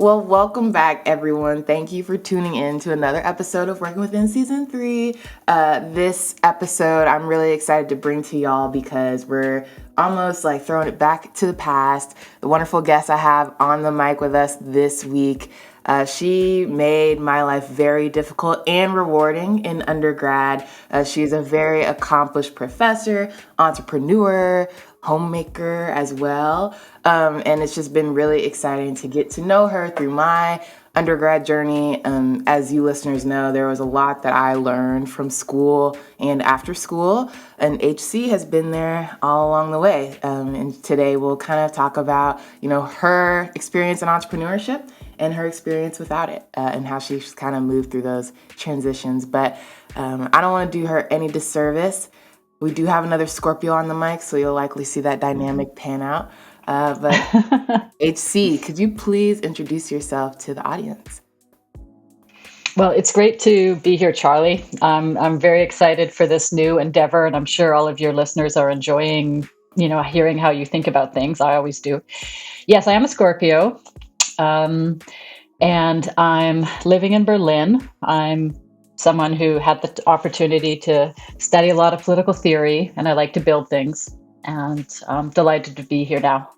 Well, welcome back, everyone. Thank you for tuning in to another episode of Working Within Season 3. This episode, I'm really excited to bring to y'all because we're almost like throwing it back to the past. The wonderful guest I have on the mic with us this week, she made my life very difficult and rewarding in undergrad. She's a very accomplished professor, entrepreneur, homemaker as well. And it's just been really exciting to get to know her through my undergrad journey. As you listeners know, there was a lot that I learned from school and after school, and HC has been there all along the way. And today we'll kind of talk about, her experience in entrepreneurship and her experience without it, and how she's kind of moved through those transitions. But I don't want to do her any disservice. We do have another Scorpio on the mic, so you'll likely see that dynamic pan out. But HC, could you please introduce yourself to the audience? Well, it's great to be here, Charlie. I'm very excited for this new endeavor, and I'm sure all of your listeners are enjoying, hearing how you think about things. I always do. Yes, I am a Scorpio, and I'm living in Berlin. I'm someone who had the opportunity to study a lot of political theory, and I like to build things. And I'm delighted to be here now.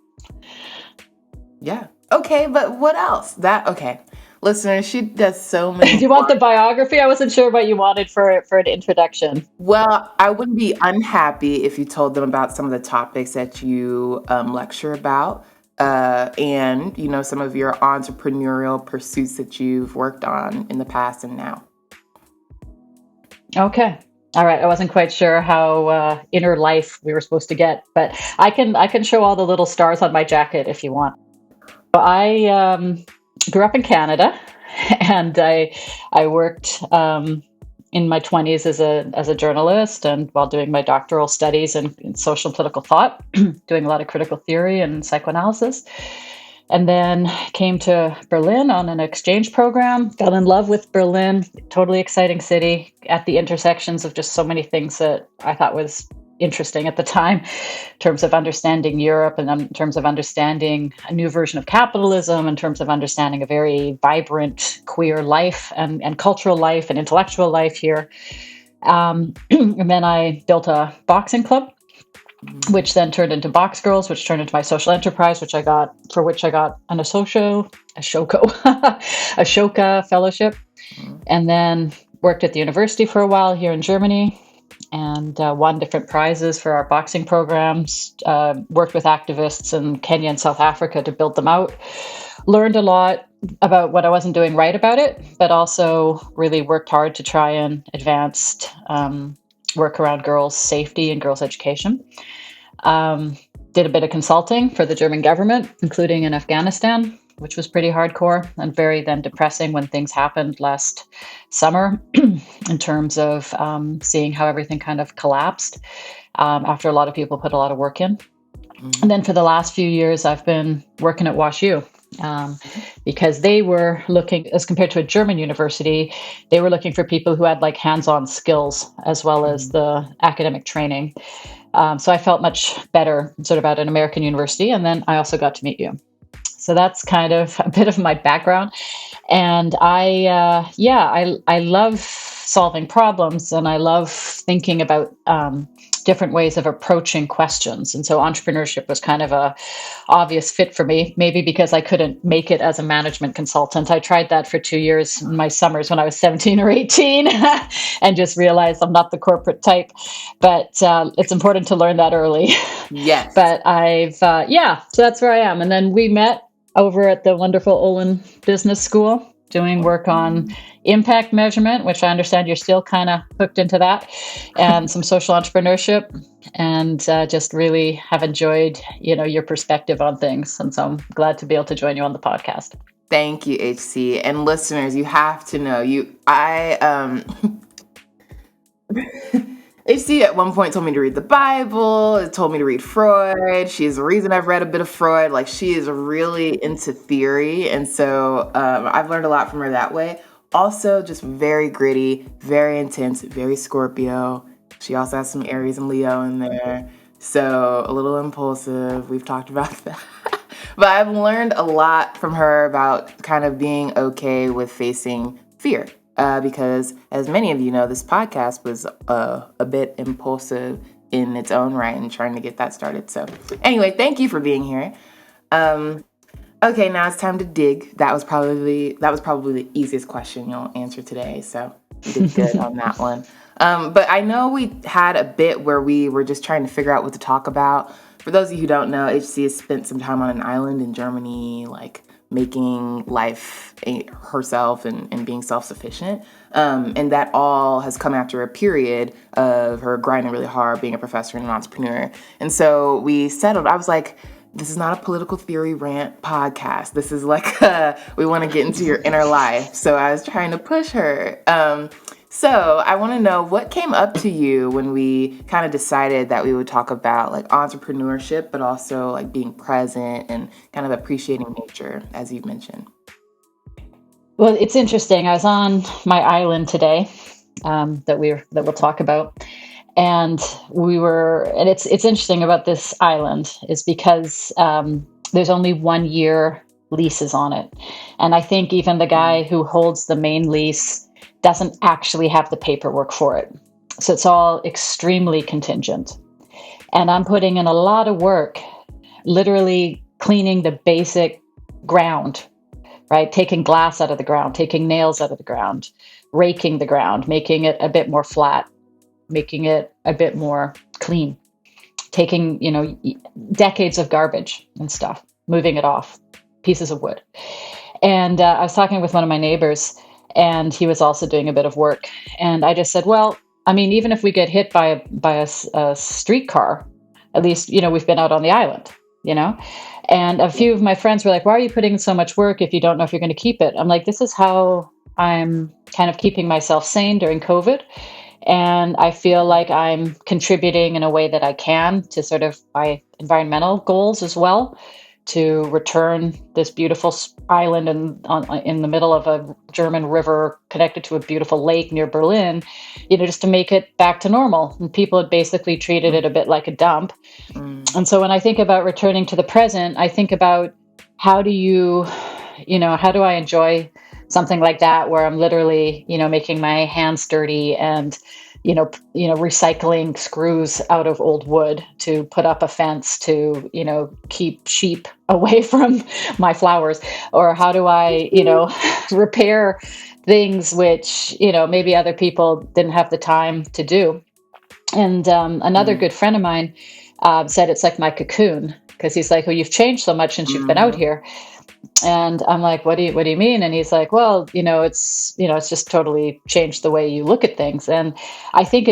Yeah. Okay, but what else? Okay. Listeners, she does so many. Do you want the biography? I wasn't sure what you wanted for an introduction. Well, I wouldn't be unhappy if you told them about some of the topics that you lecture about, and some of your entrepreneurial pursuits that you've worked on in the past and now. Okay. All right. I wasn't quite sure how inner life we were supposed to get, but I can show all the little stars on my jacket if you want. I grew up in Canada, and I worked in my 20s as a journalist, and while doing my doctoral studies in social and political thought, doing a lot of critical theory and psychoanalysis. And then came to Berlin on an exchange program, fell in love with Berlin, totally exciting city at the intersections of just so many things that I thought was interesting at the time, in terms of understanding Europe and in terms of understanding a new version of capitalism, in terms of understanding a very vibrant queer life and cultural life and intellectual life here. And then I built a boxing club, which then turned into Box Girls, which turned into my social enterprise, which I got an Ashoka fellowship, and then worked at the university for a while here in Germany, and won different prizes for our boxing programs, worked with activists in Kenya and South Africa to build them out, learned a lot about what I wasn't doing right about it, but also really worked hard to try and advance work around girls' safety and girls' education. Did a bit of consulting for the German government, including in Afghanistan, which was pretty hardcore and very then depressing when things happened last summer in terms of seeing how everything kind of collapsed after a lot of people put a lot of work in. And then for the last few years, I've been working at WashU. Because they were looking, as compared to a German university, they were looking for people who had like hands-on skills as well as the academic training. So I felt much better sort of at an American university. And then I also got to meet you. So that's kind of a bit of my background. And I love solving problems, and I love thinking about different ways of approaching questions. And so entrepreneurship was kind of a obvious fit for me, maybe because I couldn't make it as a management consultant. I tried that for 2 years in my summers when I was 17 or 18 and just realized I'm not the corporate type. But it's important to learn that early. Yes. But so that's where I am. And then we met over at the wonderful Olin Business School, doing work on impact measurement, which I understand you're still kind of hooked into that, and some social entrepreneurship, and just really have enjoyed, your perspective on things. And so I'm glad to be able to join you on the podcast. Thank you, HC. And listeners, you have to know, HC at one point told me to read the Bible. It told me to read Freud. She's the reason I've read a bit of Freud. Like, she is really into theory. And so I've learned a lot from her that way. Also, just very gritty, very intense, very Scorpio. She also has some Aries and Leo in there. So a little impulsive. We've talked about that. But I've learned a lot from her about kind of being okay with facing fear. Because as many of you know, this podcast was a bit impulsive in its own right and trying to get that started. So anyway, thank you for being here. Okay, now it's time to dig. That was probably the easiest question you'll answer today. So you did good on that one. But I know we had a bit where we were just trying to figure out what to talk about. For those of you who don't know, HC has spent some time on an island in Germany, like making life herself and being self-sufficient. And that all has come after a period of her grinding really hard, being a professor and an entrepreneur. And so we settled. I was like, this is not a political theory rant podcast. This is like, we want to get into your inner life. So I was trying to push her. So I want to know what came up to you when we kind of decided that we would talk about like entrepreneurship, but also like being present and kind of appreciating nature, as you've mentioned. Well, it's interesting. I was on my island today that we'll talk about. And it's interesting about this island is because there's only 1 year leases on it. And I think even the guy who holds the main lease doesn't actually have the paperwork for it. So it's all extremely contingent. And I'm putting in a lot of work, literally cleaning the basic ground, right? Taking glass out of the ground, taking nails out of the ground, raking the ground, making it a bit more flat, making it a bit more clean, taking, decades of garbage and stuff, moving it off, pieces of wood. And I was talking with one of my neighbors, and he was also doing a bit of work. And I just said, well, I mean, even if we get hit by a streetcar, at least, we've been out on the island, And a few of my friends were like, why are you putting in so much work if you don't know if you're going to keep it? I'm like, this is how I'm kind of keeping myself sane during COVID. And I feel like I'm contributing in a way that I can to sort of my environmental goals as well, to return this beautiful island in the middle of a German river connected to a beautiful lake near Berlin, just to make it back to normal. And people had basically treated it a bit like a dump. And so when I think about returning to the present, I think about how do I enjoy something like that, where I'm literally, making my hands dirty and, recycling screws out of old wood to put up a fence to, keep sheep away from my flowers, or how do I, repair things which, maybe other people didn't have the time to do. And another good friend of mine said it's like my cocoon, because he's like, well, you've changed so much since you've been out here. And I'm like, what do you mean? And he's like, well, it's just totally changed the way you look at things. And I think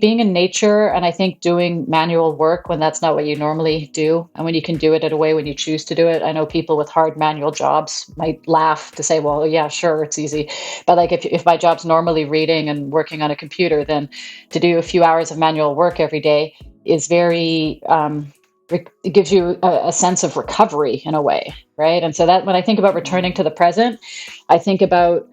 being in nature, and I think doing manual work when that's not what you normally do, and when you can do it in a way when you choose to do it. I know people with hard manual jobs might laugh to say, well, yeah, sure, it's easy. But like if my job's normally reading and working on a computer, then to do a few hours of manual work every day is very, it gives you a sense of recovery in a way, right? And so that when I think about returning to the present, I think about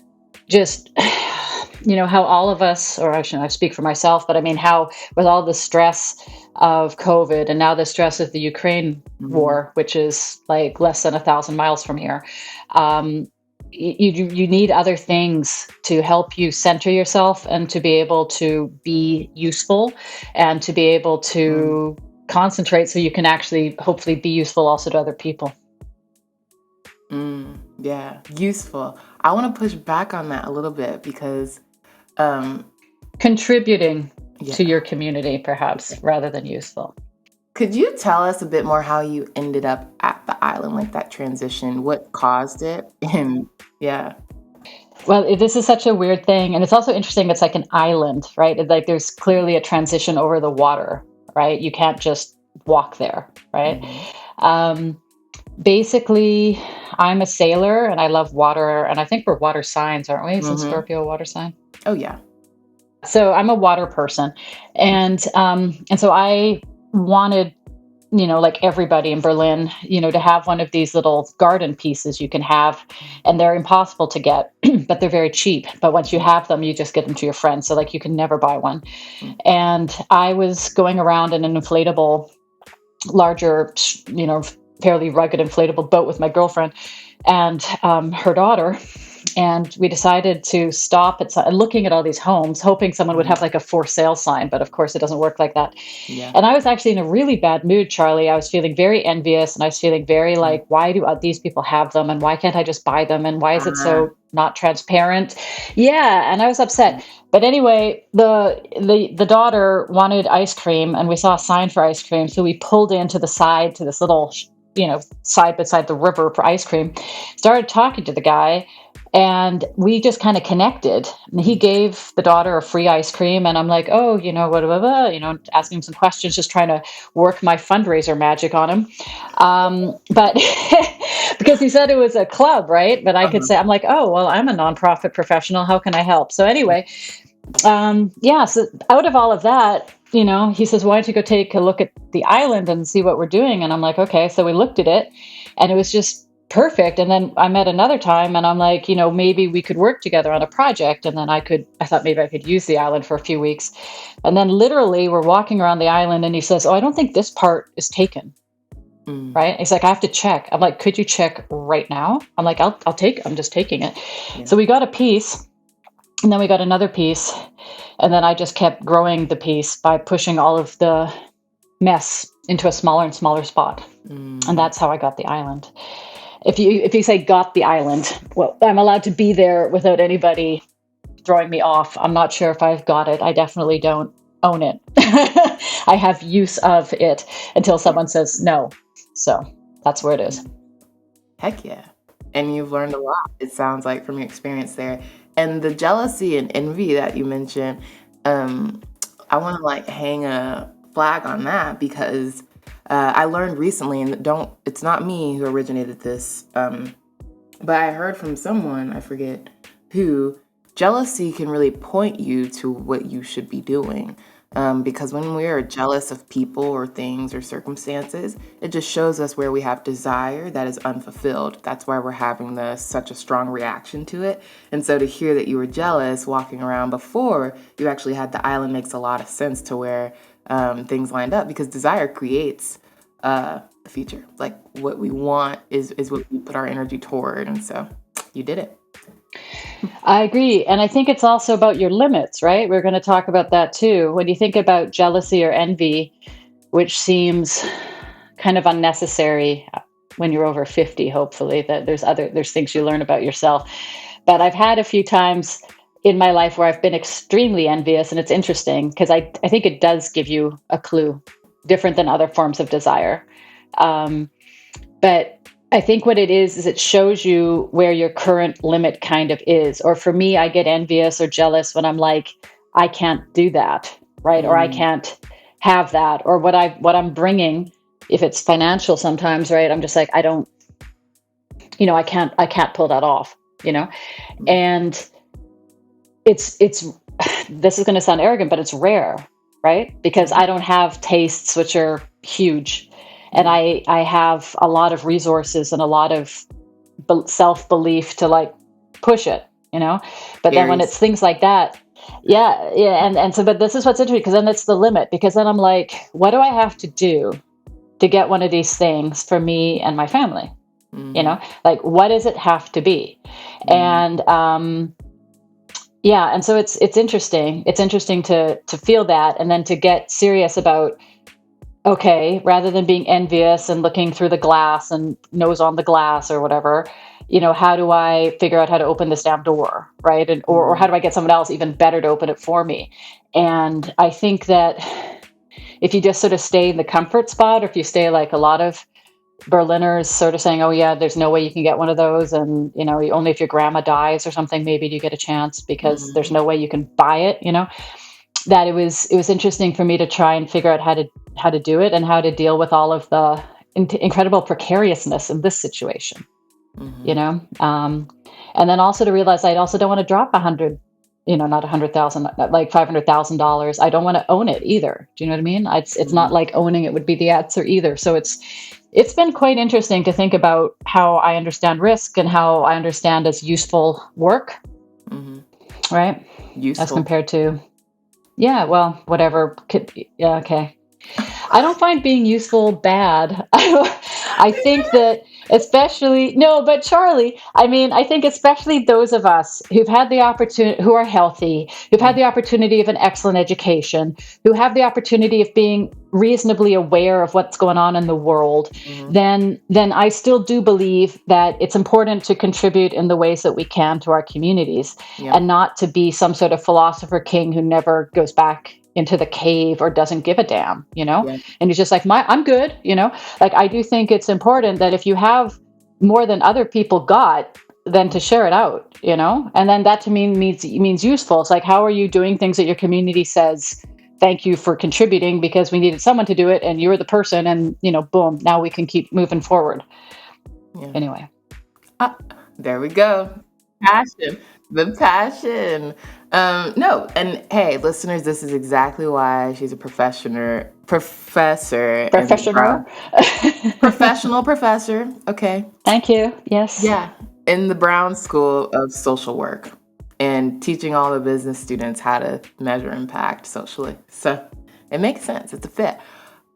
just, how all of us, or I shouldn't speak for myself, but I mean, how with all the stress of COVID and now the stress of the Ukraine war, which is like less than 1,000 miles from here, you need other things to help you center yourself and to be able to be useful and to be able to concentrate so you can actually hopefully be useful also to other people. Yeah, useful. I want to push back on that a little bit because contributing to your community perhaps rather than useful. Could you tell us a bit more how you ended up at the island, like that transition, what caused it? And well, this is such a weird thing, and it's also interesting. It's like an island, right? It's like there's clearly a transition over the water, right? You can't just walk there, right? Basically, I'm a sailor and I love water, and I think we're water signs, aren't we? Since Scorpio, water sign. Oh yeah. So I'm a water person, and so I wanted, like everybody in Berlin, to have one of these little garden pieces you can have, and they're impossible to get, but they're very cheap. But once you have them, you just get them to your friends. So like you can never buy one. And I was going around in an inflatable, larger, fairly rugged inflatable boat with my girlfriend and her daughter. And we decided to stop at looking at all these homes, hoping someone would have like a for sale sign. But of course, it doesn't work like that. Yeah. And I was actually in a really bad mood, Charlie. I was feeling very envious, and I was feeling very like, why do these people have them? And why can't I just buy them? And why is it so not transparent? Yeah. And I was upset. But anyway, the daughter wanted ice cream, and we saw a sign for ice cream. So we pulled into the side to this little, side beside the river for ice cream, started talking to the guy. And we just kind of connected. And he gave the daughter a free ice cream. And I'm like, oh, asking him some questions, just trying to work my fundraiser magic on him. But because he said it was a club, right? But I could say, I'm like, oh, well, I'm a nonprofit professional. How can I help? So anyway, so out of all of that, he says, why don't you go take a look at the island and see what we're doing? And I'm like, okay. So we looked at it, and it was just perfect. And then I met another time, and I'm like, maybe we could work together on a project. And then I thought maybe I could use the island for a few weeks. And then literally we're walking around the island, and he says, oh, I don't think this part is taken. Right. He's like, I have to check. I'm like, could you check right now? I'm like, I'm just taking it. Yeah. So we got a piece, and then we got another piece. And then I just kept growing the piece by pushing all of the mess into a smaller and smaller spot. And that's how I got the island. If you say got the island, well, I'm allowed to be there without anybody throwing me off. I'm not sure if I've got it. I definitely don't own it. I have use of it until someone says no. So that's where it is. Heck yeah. And you've learned a lot, it sounds like, from your experience there. And the jealousy and envy that you mentioned, I want to hang a flag on that, because I learned recently, and it's not me who originated this, but I heard from someone, I forget who, jealousy can really point you to what you should be doing. Because when we are jealous of people or things or circumstances, it just shows us where we have desire that is unfulfilled. That's why we're having such a strong reaction to it. And so to hear that you were jealous walking around before you actually had the island makes a lot of sense to where things lined up, because desire creates the future. Like what we want is what we put our energy toward. And so you did it. I agree. And I think it's also about your limits, right? We're going to talk about that too. When you think about jealousy or envy, which seems kind of unnecessary when you're over 50, hopefully, that there's things you learn about yourself. But I've had a few times in my life where I've been extremely envious, and it's interesting because I think it does give you a clue, different than other forms of desire. But I think what it is it shows you where your current limit kind of is. Or for me, I get envious or jealous when I'm like, I can't do that, right? Or I can't have that. Or what I'm bringing, if it's financial sometimes, right? I'm just like, I can't pull that off, And it's this is going to sound arrogant, but it's rare, right? Because I don't have tastes which are huge. And I have a lot of resources and a lot of self-belief to push it, But then when it's things like that, and so, but this is what's interesting, because then it's the limit. Because then I'm like, what do I have to do to get one of these things for me and my family? What does it have to be? And and so it's interesting. It's interesting to feel that, and then to get serious about. Okay, rather than being envious and looking through the glass and nose on the glass or whatever, how do I figure out how to open this damn door, right? And or how do I get someone else even better to open it for me? And I think that if you just sort of stay in the comfort spot, or if you stay like a lot of Berliners sort of saying, oh yeah, there's no way you can get one of those, and only if your grandma dies or something, maybe you get a chance, because there's no way you can buy it, that it was interesting for me to try and figure out how to do it, and how to deal with all of the incredible precariousness in this situation, and then also to realize I also don't want to drop not $100,000, like $500,000. I don't want to own it either. Do you know what I mean? It's not like owning it would be the answer either. So it's been quite interesting to think about how I understand risk and how I understand as useful work, right? Useful. As compared to, whatever. Yeah, okay. I don't find being useful bad. I think that especially, no, but Charlie, I mean, I think especially those of us who've had the opportunity, who are healthy, who've had the opportunity of an excellent education, who have the opportunity of being reasonably aware of what's going on in the world, Mhm. then I still do believe that it's important to contribute in the ways that we can to our communities, Yeah. and not to be some sort of philosopher king who never goes back into the cave or doesn't give a damn, Yeah. and he's just like, I'm good, like, I do think it's important that if you have more than other people got, then to share it out, and then that to me means useful. It's like, how are you doing things that your community says thank you for contributing, because we needed someone to do it and you're the person, and boom, now we can keep moving forward. Yeah. Anyway. Ah, there we go. Passion. The passion. No, and hey, listeners, this is exactly why she's a professor in the Professional. professional professor. Okay. Thank you. Yes. Yeah. In the Brown School of Social Work and teaching all the business students how to measure impact socially. So it makes sense. It's a fit.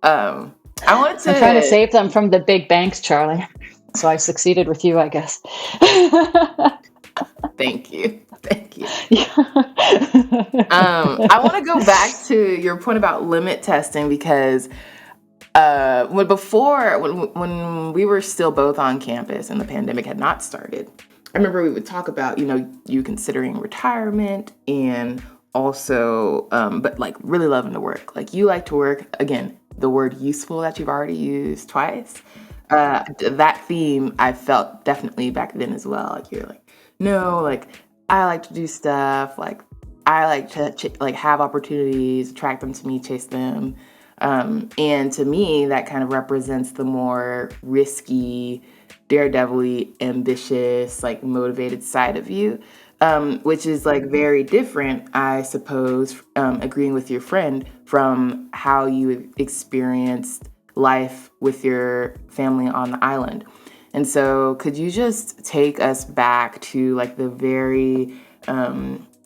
I wanted I'm trying to to save them from the big banks, Charlie. So I succeeded with you, I guess. thank you. Thank you. Yeah. I want to go back to your point about limit testing because when we were still both on campus and the pandemic had not started, I remember we would talk about you considering retirement and also but like really loving to work. Like you like to work, again, the word useful that you've already used twice. That theme I felt definitely back then as well. Like you're like, no, like I like to do stuff. Like I like to like have opportunities, attract them to me, chase them. And to me, that kind of represents the more risky, daredevil-y, ambitious, like motivated side of you, which is like very different, I suppose, agreeing with your friend, from how you experienced life with your family on the island. And so could you just take us back to like the very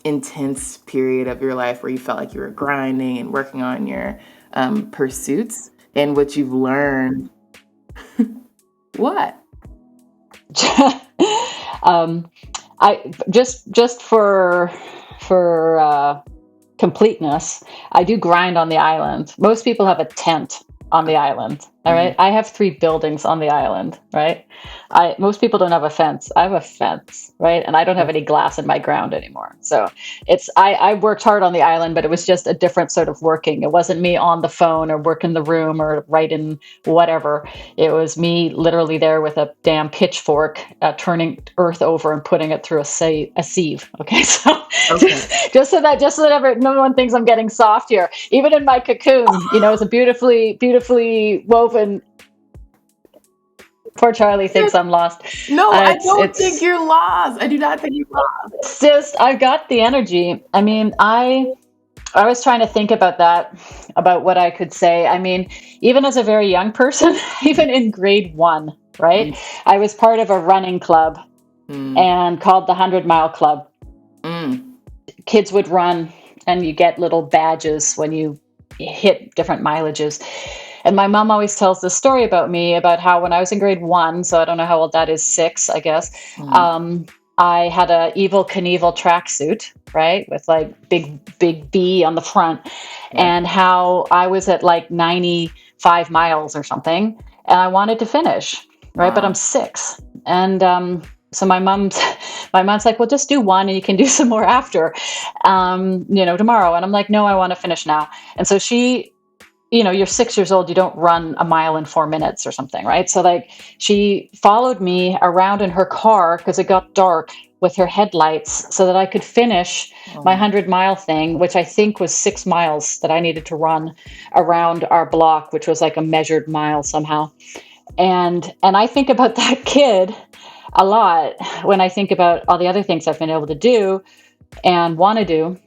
intense period of your life where you felt like you were grinding and working on your pursuits and what you've learned? What? I just for completeness, I do grind on the island. Most people have a tent on the island. All right. I have 3 buildings on the island, right? Most people don't have a fence. I have a fence, right? And I don't have any glass in my ground anymore. So I worked hard on the island, but it was just a different sort of working. It wasn't me on the phone or working the room or writing whatever. It was me literally there with a damn pitchfork, turning earth over and putting it through a sieve. Okay. So Okay. just so that no one thinks I'm getting soft here. Even in my cocoon, it's a beautifully woven. Poor Charlie thinks I'm lost. No, I don't think It's you're lost. I do not think you're lost. just, I've got the energy. I mean, I was trying to think about that, about what I could say. I mean, even as a very young person, even in grade 1, right? I was part of a running club and called the 100-mile club. Kids would run and you get little badges when you hit different mileages. And my mom always tells this story about me, about how when I was in grade 1, so I don't know how old that is, 6, I guess, I had a Evel Knievel tracksuit, right, with like big B on the front, and how I was at like 95 miles or something, and I wanted to finish, right, but I'm 6, and so my mom's like, well, just do one and you can do some more after, tomorrow. And I'm like, no, I want to finish now. And so she, you're 6 years old, you don't run a mile in 4 minutes or something, right? So like she followed me around in her car because it got dark with her headlights so that I could finish my 100-mile thing, which I think was 6 miles that I needed to run around our block, which was like a measured mile somehow. And I think about that kid a lot when I think about all the other things I've been able to do and want to do.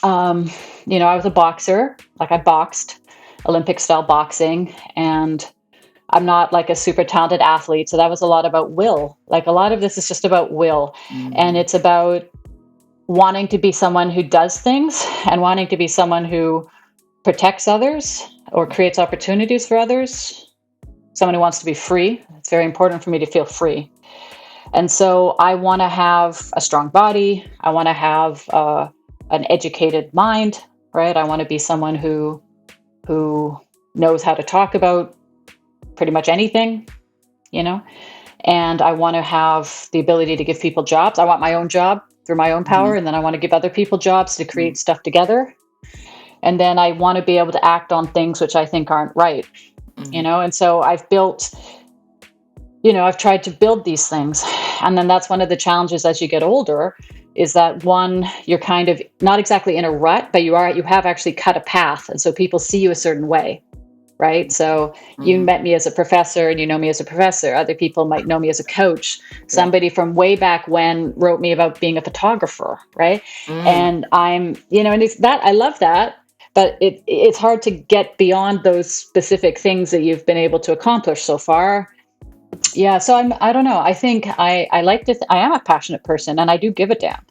I was a boxer, like I boxed, Olympic style boxing, and I'm not like a super talented athlete. So that was a lot about will. Like a lot of this is just about will. And it's about wanting to be someone who does things and wanting to be someone who protects others or creates opportunities for others. someone who wants to be free. It's very important for me to feel free. And so I want to have a strong body. I want to have an educated mind, right? I want to be someone who knows how to talk about pretty much anything, you know? And I want to have the ability to give people jobs. I want my own job through my own power, and then I want to give other people jobs to create stuff together. And then I want to be able to act on things which I think aren't right, you know? And so I've built, I've tried to build these things. And then that's one of the challenges as you get older, is that one, you're kind of not exactly in a rut, but you have actually cut a path. And so people see you a certain way, right? So you met me as a professor and you know me as a professor. Other people might know me as a coach. Somebody from way back when wrote me about being a photographer, right? And I'm, and it's that, I love that. But it's hard to get beyond those specific things that you've been able to accomplish so far. Yeah, so I don't know. I think I like to, I am a passionate person and I do give a damn.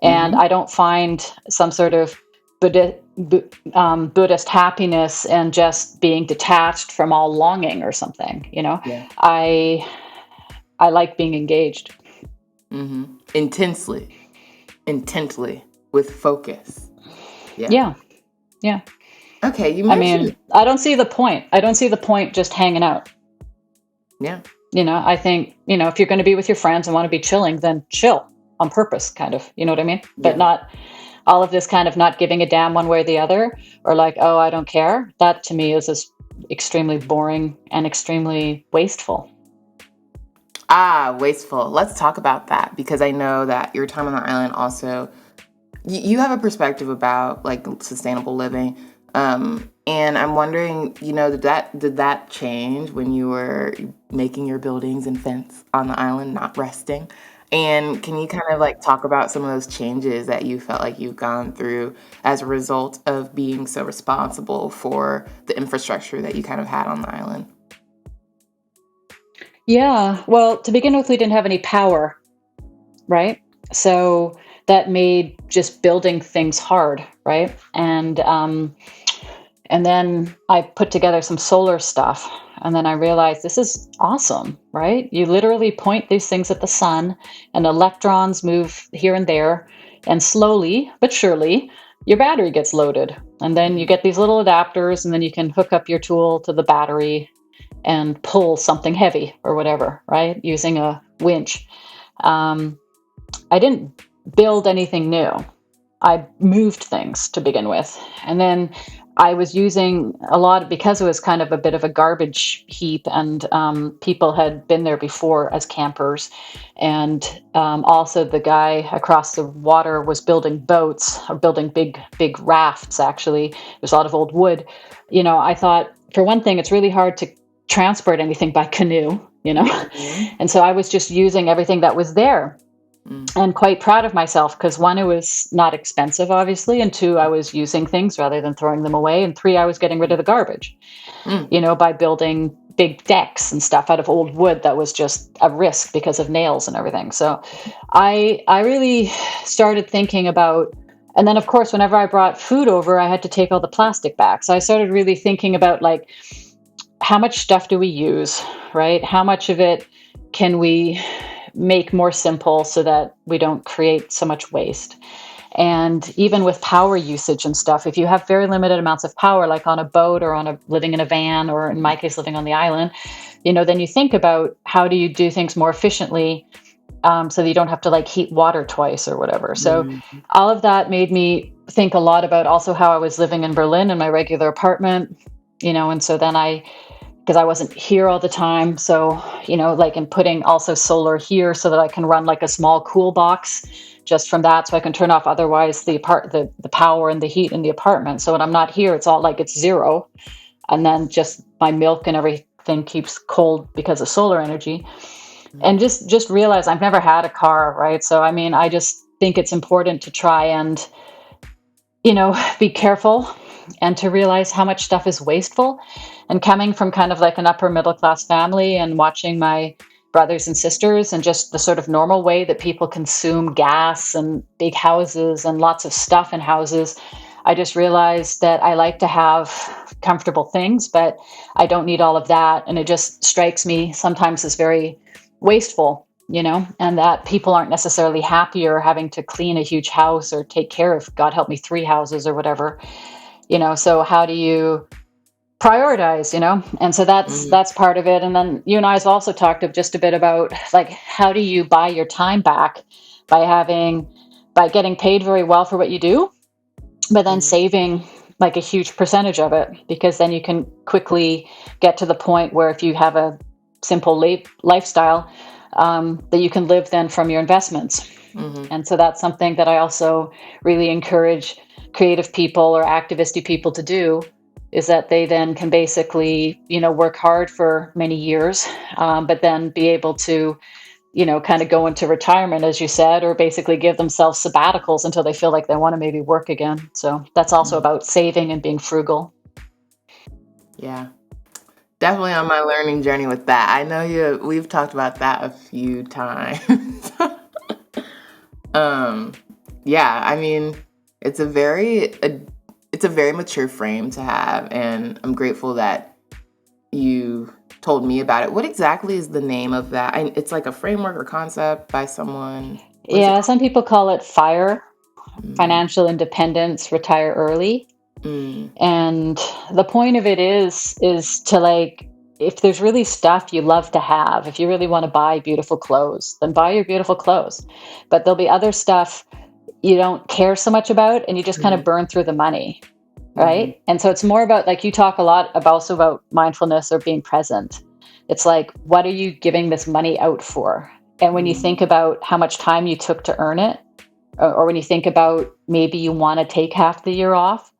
And I don't find some sort of Buddhist happiness and just being detached from all longing or something, Yeah. I like being engaged. Intensely with focus. Yeah. Okay, you mentioned. I don't see the point. I don't see the point just hanging out. Yeah. I think, if you're going to be with your friends and want to be chilling, then chill on purpose, kind of, you know what I mean? But not all of this kind of not giving a damn one way or the other, or like, oh, I don't care. That to me is just extremely boring and extremely wasteful. Wasteful. Let's talk about that, because I know that your time on the island also, you have a perspective about like sustainable living. And I'm wondering, did that change when you were making your buildings and fence on the island, not resting? And can you kind of like talk about some of those changes that you felt like you've gone through as a result of being so responsible for the infrastructure that you kind of had on the island? Yeah. Well, to begin with, we didn't have any power, right? So that made just building things hard, right? And then I put together some solar stuff, and then I realized this is awesome, right? You literally point these things at the sun and electrons move here and there, and slowly but surely your battery gets loaded. And then you get these little adapters, and then you can hook up your tool to the battery and pull something heavy or whatever, right? Using a winch. I didn't build anything new. I moved things to begin with. And then I was using a lot, because it was kind of a bit of a garbage heap, and people had been there before as campers. And also the guy across the water was building boats, or building big rafts, actually. There's a lot of old wood. I thought, for one thing, it's really hard to transport anything by canoe, And so I was just using everything that was there. And quite proud of myself, because one, it was not expensive, obviously, and two, I was using things rather than throwing them away, and three, I was getting rid of the garbage, by building big decks and stuff out of old wood that was just a risk because of nails and everything. So I really started thinking about, and then of course, whenever I brought food over, I had to take all the plastic back. So I started really thinking about, like, how much stuff do we use, right? How much of it can we make more simple so that we don't create so much waste? And even with power usage and stuff, if you have very limited amounts of power, like on a boat or living in a van, or in my case, living on the island, then you think about how do you do things more efficiently, so that you don't have to like heat water twice or whatever. So all of that made me think a lot about also how I was living in Berlin in my regular apartment, and so then because I wasn't here all the time. So, and putting also solar here so that I can run like a small cool box just from that. So I can turn off otherwise the power and the heat in the apartment. So when I'm not here, it's all like it's zero. And then just my milk and everything keeps cold because of solar energy. And just realize I've never had a car, right? So, I just think it's important to try and, be careful and to realize how much stuff is wasteful. And coming from kind of like an upper middle class family and watching my brothers and sisters and just the sort of normal way that people consume gas and big houses and lots of stuff in houses, I just realized that I like to have comfortable things, but I don't need all of that. And it just strikes me sometimes as very wasteful, and that people aren't necessarily happier having to clean a huge house or take care of, God help me, 3 houses or whatever, so how do you prioritize, and so that's part of it. And then you and I have also talked just a bit about, like, how do you buy your time back by getting paid very well for what you do, but then saving like a huge percentage of it, because then you can quickly get to the point where if you have a simple lifestyle, that you can live then from your investments. And so that's something that I also really encourage creative people or activisty people to do, is that they then can basically, work hard for many years, but then be able to, kind of go into retirement, as you said, or basically give themselves sabbaticals until they feel like they want to maybe work again. So that's also about saving and being frugal. Yeah. Definitely on my learning journey with that. I know we've talked about that a few times. Yeah, I mean, it's a very mature frame to have, and I'm grateful that you told me about it. What exactly is the name of that? It's like a framework or concept by someone. Yeah, some people call it FIRE, financial independence, retire early. And the point of it is to, like, if there's really stuff you love to have, if you really want to buy beautiful clothes, then buy your beautiful clothes. But there'll be other stuff you don't care so much about, and you just kind of burn through the money. Right. And so it's more about, like, you talk a lot also about mindfulness or being present. It's like, what are you giving this money out for? And when you think about how much time you took to earn it, or when you think about maybe you want to take half the year off,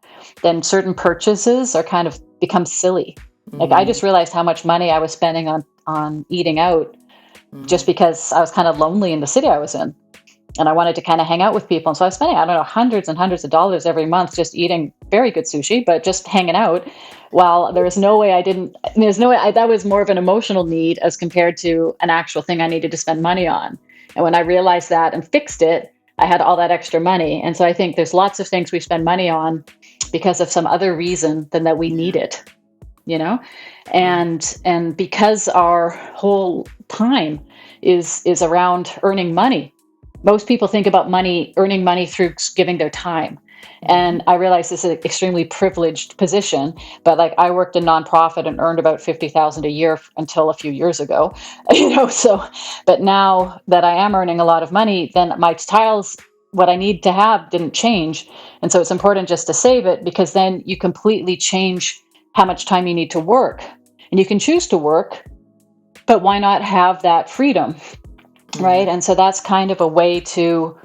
then certain purchases are kind of become silly. Like, I just realized how much money I was spending on eating out just because I was kind of lonely in the city I was in. And I wanted to kind of hang out with people. And so I was spending, I don't know, hundreds and hundreds of dollars every month just eating very good sushi, but just hanging out. While there's no way that was more of an emotional need as compared to an actual thing I needed to spend money on. And when I realized that and fixed it, I had all that extra money. And so I think there's lots of things we spend money on because of some other reason than that we need it, and because our whole time is around earning money. Most people think about earning money through giving their time. And I realize this is an extremely privileged position, but, like, I worked in nonprofit and earned about $50,000 a year until a few years ago, but now that I am earning a lot of money, then my styles, what I need to have, didn't change. And so it's important just to save it, because then you completely change how much time you need to work, and you can choose to work, but why not have that freedom? Right. And so that's kind of a way to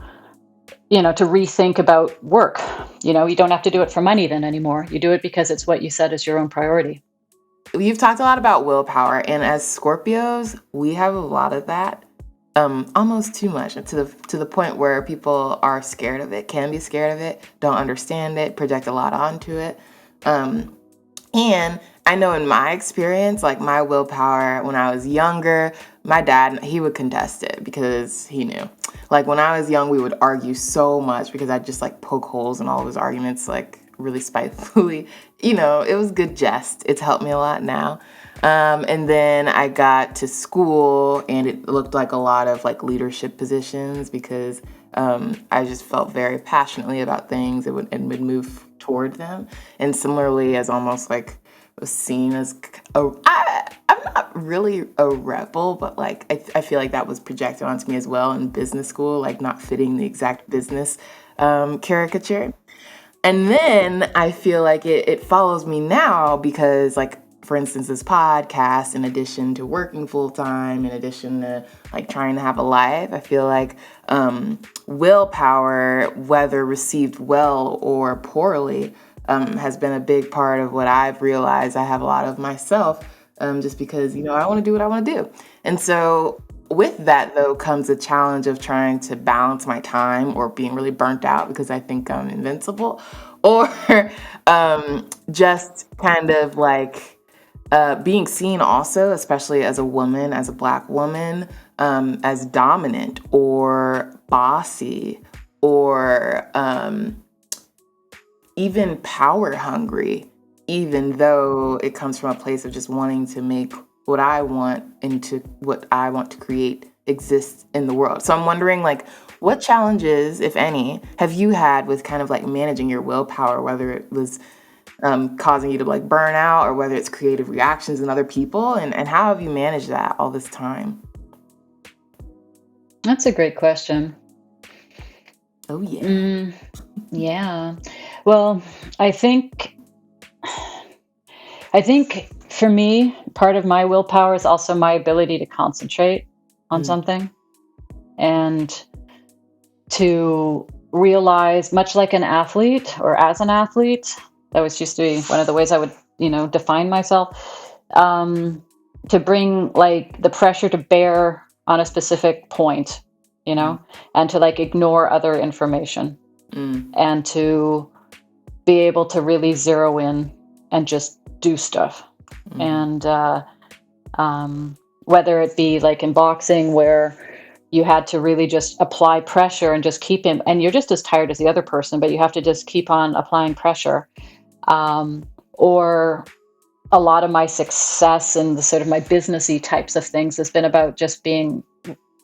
rethink about work. You don't have to do it for money then anymore. You do it because it's what you said is your own priority. You've talked a lot about willpower, and as Scorpios, we have a lot of that. Almost too much, to the point where people are scared of it, can be scared of it, don't understand it, project a lot onto it. And I know in my experience, like, my willpower when I was younger, my dad, he would contest it because he knew. Like, when I was young, we would argue so much because I'd just, like, poke holes in all of his arguments, like, really spitefully. It was good jest. It's helped me a lot now. And then I got to school, and it looked like a lot of, like, leadership positions because I just felt very passionately about things and would move toward them. And similarly, as almost like was seen as I'm not really a rebel, but, like, I feel like that was projected onto me as well in business school, like not fitting the exact business caricature. And then I feel like it follows me now because, like, for instance, this podcast, in addition to working full time, in addition to, like, trying to have a life, I feel like willpower, whether received well or poorly, has been a big part of what I've realized I have a lot of myself, just because, I want to do what I want to do. And so with that, though, comes the challenge of trying to balance my time, or being really burnt out because I think I'm invincible, or just kind of like being seen also, especially as a woman, as a Black woman, as dominant or bossy, or even power hungry, even though it comes from a place of just wanting to make what I want into what I want to create exists in the world. So I'm wondering, like, what challenges, if any, have you had with kind of like managing your willpower, whether it was causing you to like burn out or whether it's creative reactions in other people, and how have you managed that all this time? That's a great question. Oh yeah. Yeah. Well, I think for me, part of my willpower is also my ability to concentrate on something and to realize, much like an athlete or as an athlete, that was used to be one of the ways I would, define myself, to bring like the pressure to bear on a specific point, and to like ignore other information and to be able to really zero in and just do stuff. And whether it be like in boxing where you had to really just apply pressure and just keep him, and you're just as tired as the other person, but you have to just keep on applying pressure. Or a lot of my success and the sort of my businessy types of things has been about just being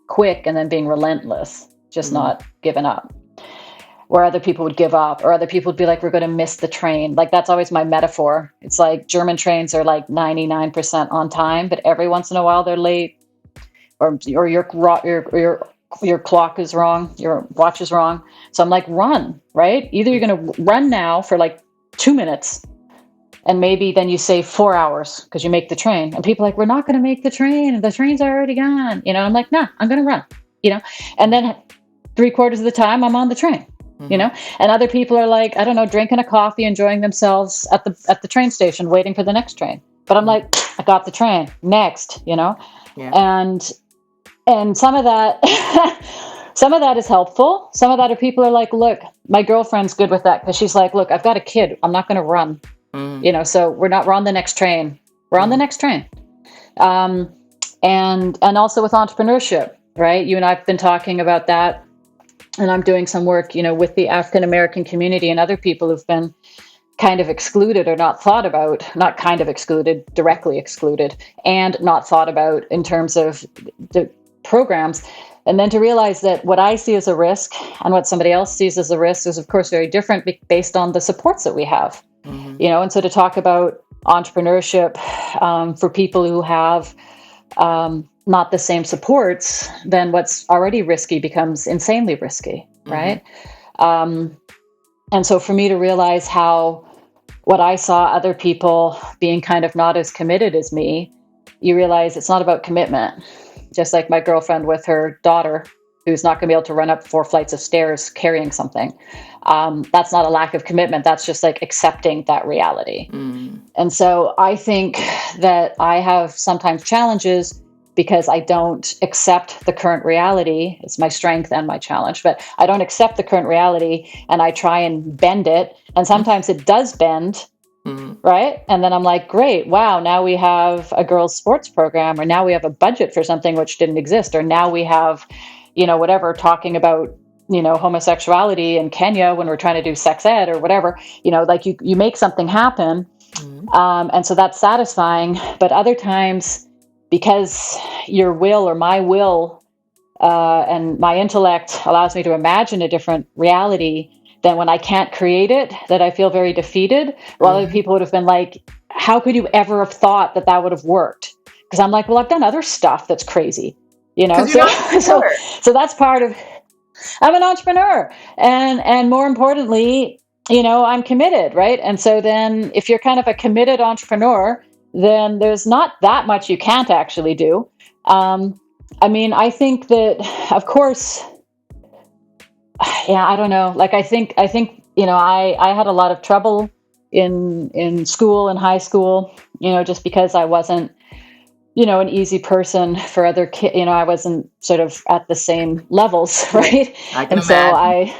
quick and then being relentless, just not giving up. Where other people would give up, or other people would be like, we're going to miss the train. Like, that's always my metaphor. It's like German trains are like 99% on time, but every once in a while they're late, or your clock is wrong, your watch is wrong. So I'm like, run, right? Either you're going to run now for like 2 minutes, and maybe then you save 4 hours because you make the train. And people are like, we're not going to make the train. The train's already gone. I'm like, nah, I'm going to run, and then 3/4 of the time I'm on the train. And other people are like, I don't know, drinking a coffee, enjoying themselves at the train station, waiting for the next train. But I'm like, I got the train next, Yeah. And some of that is helpful. Some of that are people are like, look, my girlfriend's good with that because she's like, look, I've got a kid. I'm not going to run, so we're on the next train. We're on the next train. And also with entrepreneurship, right? You and I've been talking about that. And I'm doing some work, with the African American community and other people who've been kind of excluded or not thought about, not kind of excluded, directly excluded, and not thought about in terms of the programs. And then to realize that what I see as a risk and what somebody else sees as a risk is, of course, very different based on the supports that we have. And so to talk about entrepreneurship for people who have not the same supports, then what's already risky becomes insanely risky, right? And so for me to realize how what I saw other people being kind of not as committed as me, you realize it's not about commitment. Just like my girlfriend with her daughter, who's not going to be able to run up 4 flights of stairs carrying something. That's not a lack of commitment. That's just like accepting that reality. And so I think that I have sometimes challenges because I don't accept the current reality. It's my strength and my challenge, but I don't accept the current reality and I try and bend it. And sometimes it does bend, right? And then I'm like, great, wow, now we have a girls' sports program, or now we have a budget for something which didn't exist, or now we have, whatever, talking about, homosexuality in Kenya when we're trying to do sex ed or whatever, like you make something happen. And so that's satisfying. But other times, because your will or my will and my intellect allows me to imagine a different reality, then when I can't create it, that I feel very defeated. While other people would have been like, how could you ever have thought that would have worked? Because I'm like, well, I've done other stuff that's crazy, so that's part of, I'm an entrepreneur. And more importantly, I'm committed, right? And so then if you're kind of a committed entrepreneur, then there's not that much you can't actually do. I think that, of course, I don't know. Like, I think, I had a lot of trouble in school and high school, just because I wasn't, an easy person for other kids. I wasn't sort of at the same levels, right? I can imagine.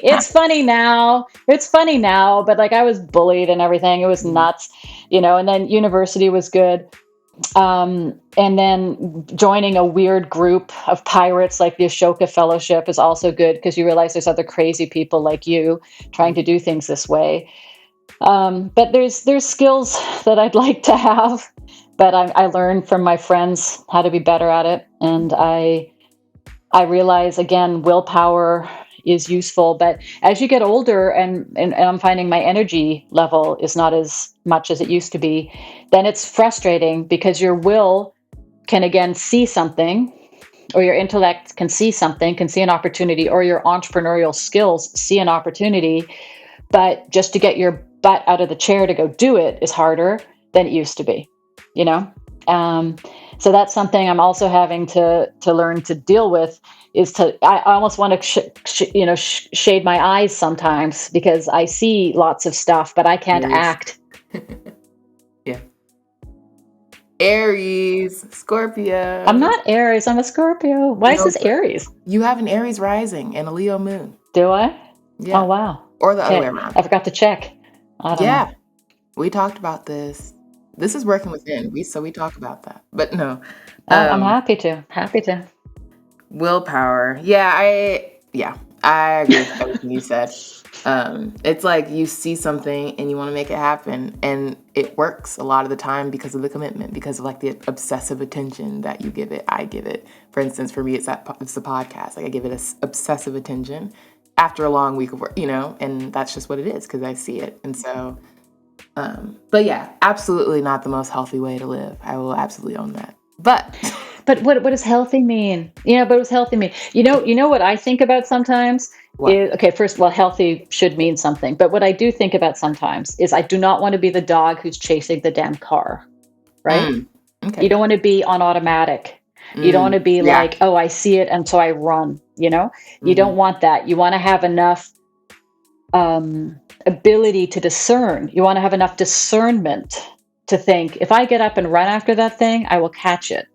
It's funny now. But like, I was bullied and everything. It was nuts, and then university was good. And then joining a weird group of pirates like the Ashoka Fellowship is also good because you realize there's other crazy people like you trying to do things this way. But there's skills that I'd like to have, but I learned from my friends how to be better at it. And I realize, again, willpower is useful, but as you get older and I'm finding my energy level is not as much as it used to be, then it's frustrating because your will can again see something, or your intellect can see something, can see an opportunity, or your entrepreneurial skills see an opportunity, but just to get your butt out of the chair to go do it is harder than it used to be, you know? So that's something I'm also having to learn to deal with. I almost want to shade my eyes sometimes because I see lots of stuff, but I can't act. Yeah. Aries, Scorpio. I'm not Aries. I'm a Scorpio. Why is this Aries? You have an Aries rising and a Leo moon. Do I? Yeah. Oh, wow. Or the other way around. I forgot to check. I don't know. We talked about this. This is working within. We talk about that. But no. I'm happy to. Willpower. I agree with everything you said. It's like you see something and you want to make it happen, and it works a lot of the time because of the commitment, because of like the obsessive attention that you give it. I give it. For instance, for me, it's the podcast. Like I give it obsessive attention after a long week of work, and that's just what it is because I see it. And so, but yeah, absolutely not the most healthy way to live. I will absolutely own that. But what does healthy mean? But what does healthy mean? You know what I think about sometimes is, okay, first of all, healthy should mean something. But what I do think about sometimes is I do not want to be the dog who's chasing the damn car, right? Okay. You don't want to be on automatic. You don't want to be like, oh, I see it and so I run, You don't want that. You want to have enough ability to discern. You want to have enough discernment to think, if I get up and run after that thing, I will catch it.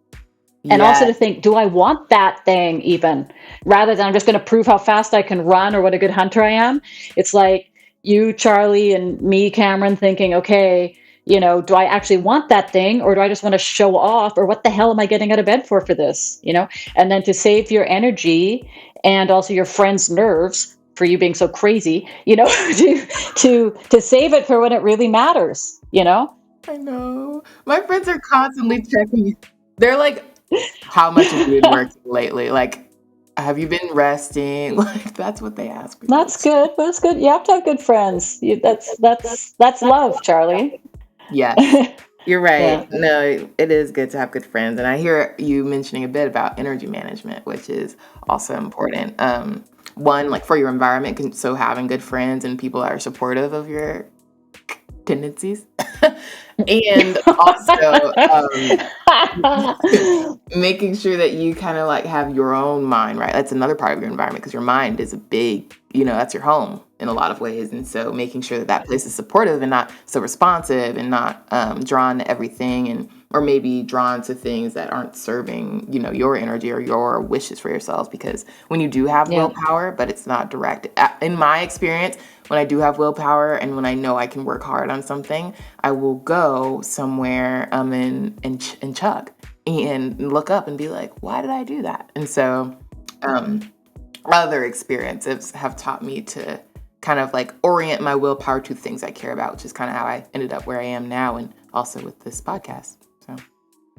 And also to think, do I want that thing even? Rather than I'm just going to prove how fast I can run or what a good hunter I am. It's like you, Charlie, and me, Cameron, thinking, okay, do I actually want that thing, or do I just want to show off, or what the hell am I getting out of bed for this? And then to save your energy and also your friends' nerves for you being so crazy, to save it for when it really matters, I know. My friends are constantly checking me. They're like, how much have you been working lately? Like, have you been resting? Like, that's what they ask me. That's good. That's good. You have to have good friends. That's love, Charlie. Yes, you're right. Yeah. No, it is good to have good friends. And I hear you mentioning a bit about energy management, which is also important. One, like for your environment, so having good friends and people that are supportive of your tendencies. And also making sure that you kind of like have your own mind, right? That's another part of your environment because your mind is a big, that's your home in a lot of ways. And so making sure that place is supportive and not so responsive and not drawn to everything or maybe drawn to things that aren't serving, your energy or your wishes for yourselves. Because when you do have willpower, but it's not directed, in my experience, when I do have willpower and when I know I can work hard on something, I will go somewhere and chug and look up and be like, why did I do that? And so other experiences have taught me to kind of like orient my willpower to things I care about, which is kind of how I ended up where I am now and also with this podcast. So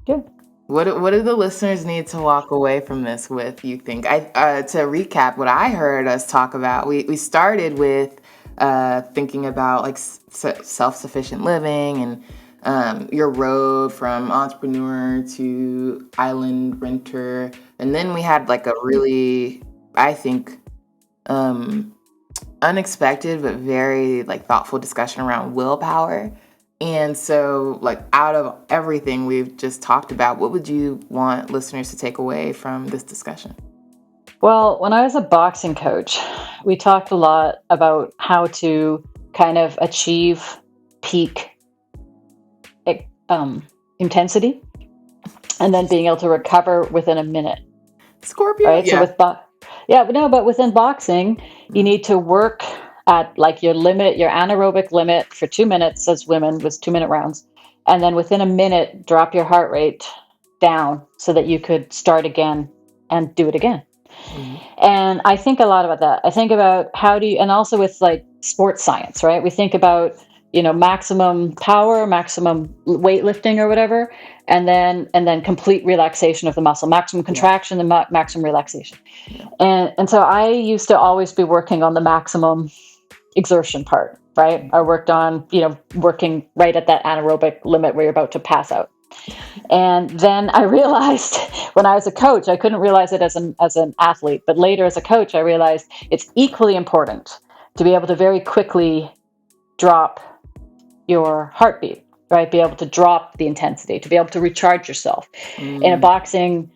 good. What do the listeners need to walk away from this with, you think? To recap what I heard us talk about, we started with thinking about like self-sufficient living and your road from entrepreneur to island renter. And then we had like a really, I think, unexpected but very like thoughtful discussion around willpower. And so like out of everything we've just talked about, what would you want listeners to take away from this discussion? Well, when I was a boxing coach, we talked a lot about how to kind of achieve peak intensity and then being able to recover within a minute. Scorpio, right? Yeah. So but within boxing, you need to work at like your anaerobic limit for 2 minutes, as women, was 2-minute rounds. and then within a minute, drop your heart rate down so that you could start again and do it again. Mm-hmm. And I think a lot about that. I think about how do you, and also with like sports science, right? We think about, maximum power, maximum weightlifting or whatever, and then complete relaxation of the muscle, maximum Yeah. contraction, and maximum relaxation. Yeah. And so I used to always be working on the maximum exertion part, right? I worked on, working right at that anaerobic limit where you're about to pass out. And then I realized when I was a coach, I couldn't realize it as an athlete, but later as a coach, I realized it's equally important to be able to very quickly drop your heartbeat, right? Be able to drop the intensity, to be able to recharge yourself. In a boxing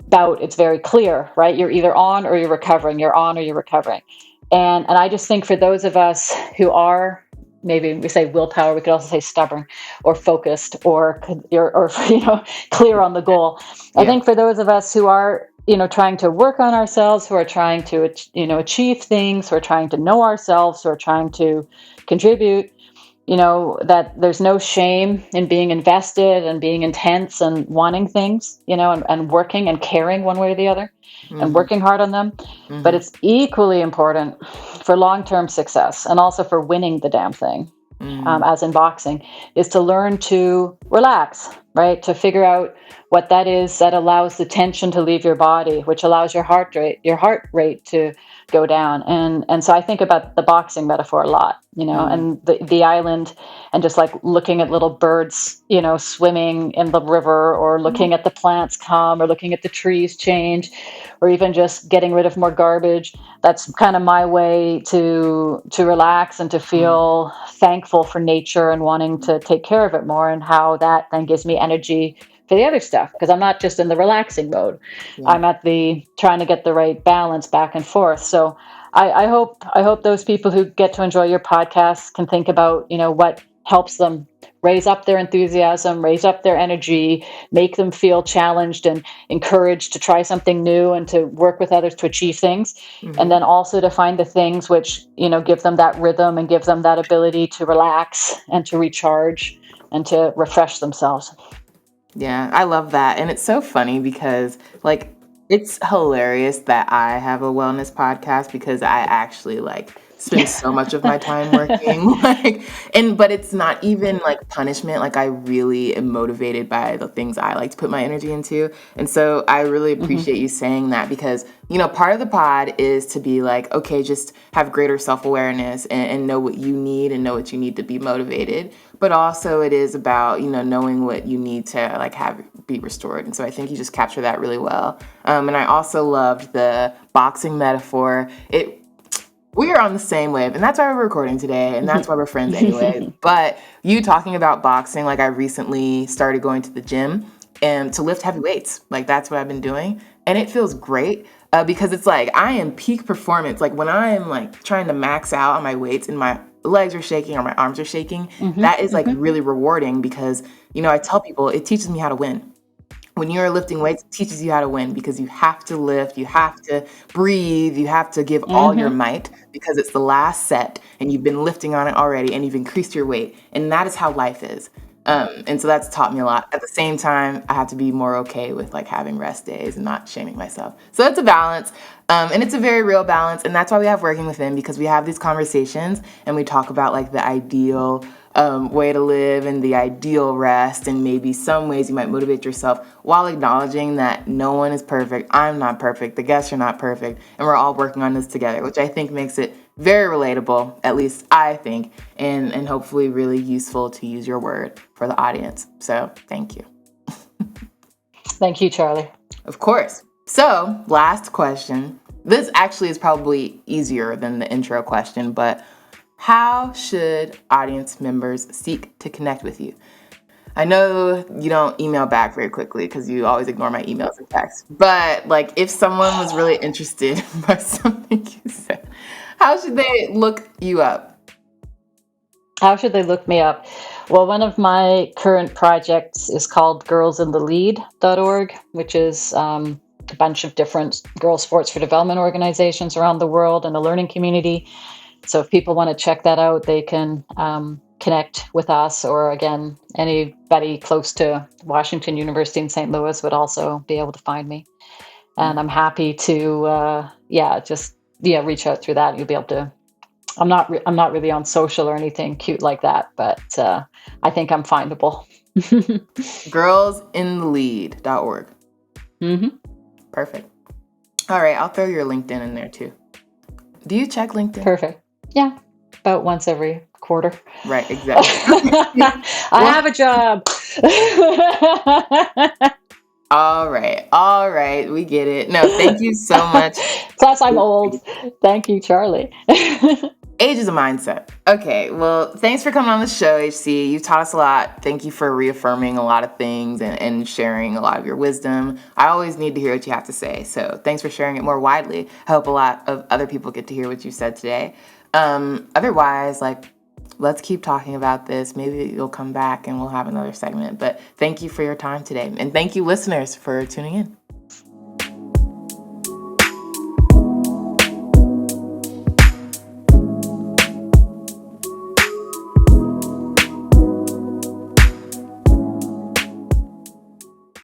bout, it's very clear, right? You're either on or you're recovering. You're on or you're recovering. And I just think for those of us who are, maybe we say willpower, we could also say stubborn or focused or clear on the goal. I Yeah. think for those of us who are, trying to work on ourselves, who are trying to, achieve things, who are trying to know ourselves, who are trying to contribute, that there's no shame in being invested and being intense and wanting things, and working and caring one way or the other and Mm-hmm. working hard on them. But Mm-hmm. it's equally important for long-term success and also for winning the damn thing, Mm-hmm. as in boxing, is to learn to relax, right? To figure out what that is that allows the tension to leave your body, which allows your heart rate to go down. And so I think about the boxing metaphor a lot, Mm-hmm. and the island, and just like looking at little birds, swimming in the river, or looking at the plants come, or looking at the trees change, or even just getting rid of more garbage. That's kind of my way to relax and to feel thankful for nature and wanting to take care of it more, and how that then gives me energy for the other stuff, because I'm not just in the relaxing mode. Yeah. I'm at the trying to get the right balance back and forth. So I hope those people who get to enjoy your podcast can think about, what helps them raise up their enthusiasm, raise up their energy, make them feel challenged and encouraged to try something new and to work with others to achieve things. And Mm-hmm. then also to find the things which, give them that rhythm and give them that ability to relax and to recharge and to refresh themselves. Yeah, I love that. And it's so funny because, like, it's hilarious that I have a wellness podcast because I actually, like, spend so much of my time working. But it's not even like punishment. Like, I really am motivated by the things I like to put my energy into. And so I really Hmm. appreciate you saying that because, part of the pod is to be like, okay, just have greater self awareness and know what you need and know what you need to be motivated. But also it is about, knowing what you need to like have be restored. And so I think you just capture that really well. And I also loved the boxing metaphor. We are on the same wave, and that's why we're recording today, and that's why we're friends anyway. But you talking about boxing, like I recently started going to the gym and to lift heavy weights. Like that's what I've been doing, and it feels great because it's like I am peak performance. Like when I am like trying to max out on my weights and my legs are shaking or my arms are shaking, Hmm. that is like Hmm. really rewarding because I tell people it teaches me how to win when you're lifting weights, it teaches you how to win because you have to lift, you have to breathe, you have to give all your Hmm. might because it's the last set and you've been lifting on it already and you've increased your weight. And that is how life is. And so that's taught me a lot. At the same time, I have to be more okay with like having rest days and not shaming myself. So it's a balance. And it's a very real balance. And that's why we have Working Within because we have these conversations and we talk about like the ideal way to live and the ideal rest and maybe some ways you might motivate yourself while acknowledging that no one is perfect. I'm not perfect. The guests are not perfect. And we're all working on this together, which I think makes it very relatable, at least I think, and hopefully really useful to use your word for the audience. So thank you. Thank you, Charlie. Of course. So last question. This actually is probably easier than the intro question, but how should audience members seek to connect with you? I know you don't email back very quickly because you always ignore my emails and texts. But like if someone was really interested by something you said, how should they look you up? How should they look me up? Well, one of my current projects is called girlsinthelead.org, which is a bunch of different girl sports for development organizations around the world and a learning community. So if people want to check that out, they can connect with us, or again, anybody close to Washington University in St. Louis would also be able to find me. And I'm happy to, reach out through that. You'll be able to. I'm not really on social or anything cute like that, but I think I'm findable. Girlsinthelead.org. Mm-hmm. Perfect. All right, I'll throw your LinkedIn in there too. Do you check LinkedIn? Perfect. Yeah, about once every quarter. Right, exactly. I have a job. All right, we get it. No, thank you so much. Plus, I'm old. Thank you, Charlie. Age is a mindset. Okay, well, thanks for coming on the show, HC. You've taught us a lot. Thank you for reaffirming a lot of things and sharing a lot of your wisdom. I always need to hear what you have to say, so thanks for sharing it more widely. I hope a lot of other people get to hear what you said today. Otherwise, let's keep talking about this. Maybe you'll come back and we'll have another segment. But thank you for your time today. And thank you, listeners, for tuning in.